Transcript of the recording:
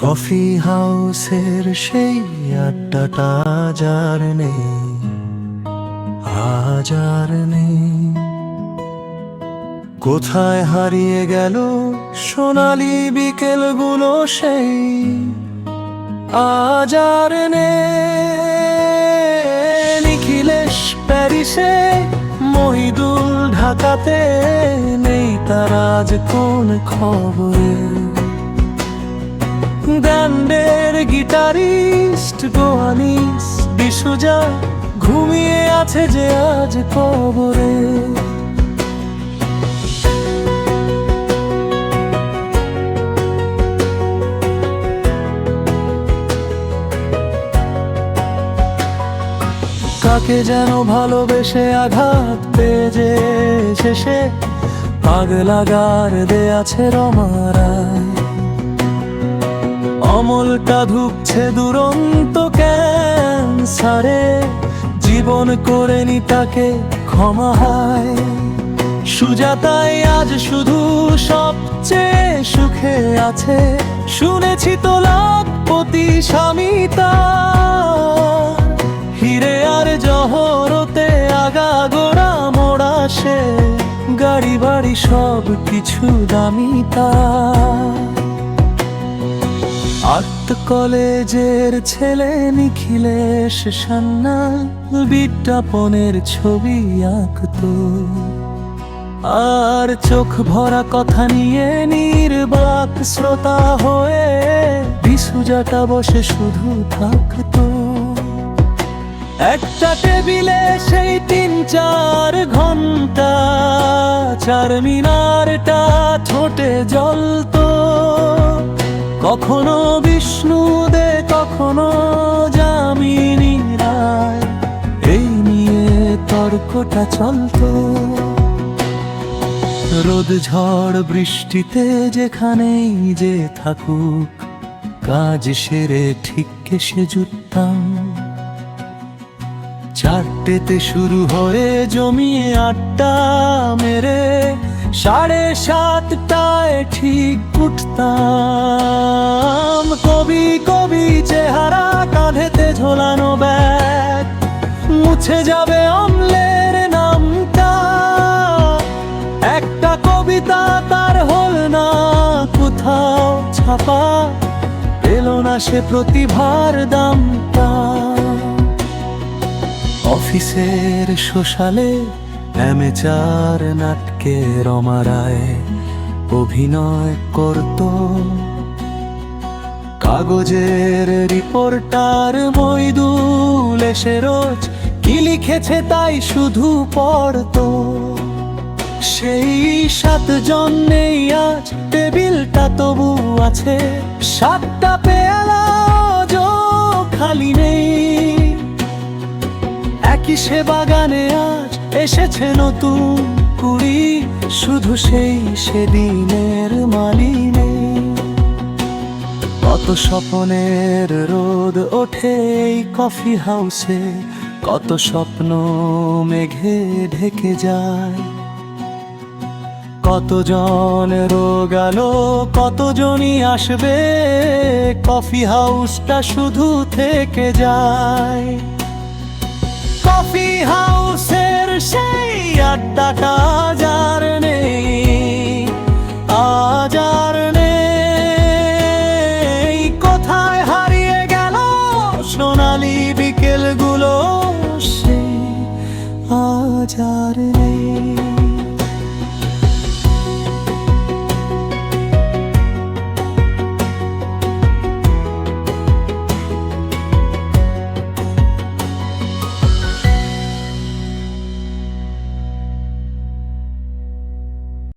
Coffee হাউসের সেই আড্ডাটা আজ আর নেই, আজ আর নেই। কোথায় হারিয়ে গেল সোনালি বিকেলগুলো সেই, আজ আর নেই। নিখিলেশ প্যারিসে, মহিদুল ঢাকাতে, নেই তার আজ কোন খবরে। ব্যান্ডের গিটারিস্ট গোয়ানিস বিশুজা ঘুমিয়ে আছে যে আজ কবরে। কাকে যেন ভালোবেসে আঘাত পেয়ে যে শেষে পাগলাগার দেয়াছে রমারায়। অমলটা ধুকছে দুরন্ত ক্যান্সারে, জীবন করেনি তাকে ক্ষমা হয়। সুজাতাই আজ শুধু সবচেয়ে সুখে আছে, শুনেছি তো লাখপতি স্বামী তার। হিরে আর জহরতে আগাগোড়া মোড়া সে, গাড়ি বাড়ি সব কিছু দামি তার। আর্ট কলেজের ছেলে নিখিলেশ সান্যাল বিজ্ঞাপনের ছবি আঁকতো, আর চোখ ভরা কথা নিয়ে নির্বাক শ্রোতা হয়ে বিশুজাটা বসে শুধু থাকতো। একটা টেবিলে সেই ৩-৪ ঘন্টা, চার মিনারটা ঠোঁটে জ্বলতো। কখনো বিষ্ণু দে, কখনো যামিনী রায়, এই নিয়ে তর্কটা চলতো। রোদ ঝড় বৃষ্টিতে যেখানেই যে থাকুক, কাজ সেরে ঠিক এসে জুটতাম। ৪টেতে শুরু হয়ে জমিয়ে ৮টা মেরে ৭:৩০টায় ঠিক উঠতাম। কবি কবি চেহারা, কাঁধেতে ঝোলানো ব্যাগ, মুছে যাবে অম্লের নামটা। একটা কবিতা তার হল না কোথাও ছাপা, পেল না সে প্রতিভার দামটা। অফিসের সোশ্যালে অ্যামেচার নাটকে রমারায় অভিনয় করত। কাগজের রিপোর্টার মইদুল এসে রোজ কি লিখেছে তাই শুধু পড়তো। সেই ৭ জন নেই আজ, টেবিলটা তবু আছে। ৭টা পেয়ালা খালি নেই। একই সে বাগানে আজ এসেছে নতুন কুড়ি, শুধু সেই সেদিনের মালি নেই। কত স্বপ্নের রোদ ওঠে এই কফি হাউসে, কত স্বপ্ন মেঘে ঢেকে যায়। কতজন রোগালো, কতজনই আসবে, কফি হাউসটা শুধু থেকে যায়। কফি হাউসের সেই আড্ডাটা আজ আর নেই, আজ আর নেই। কোথায় হারিয়ে গেল সোনালি বিকেলগুলো সেই, আজ আর নেই।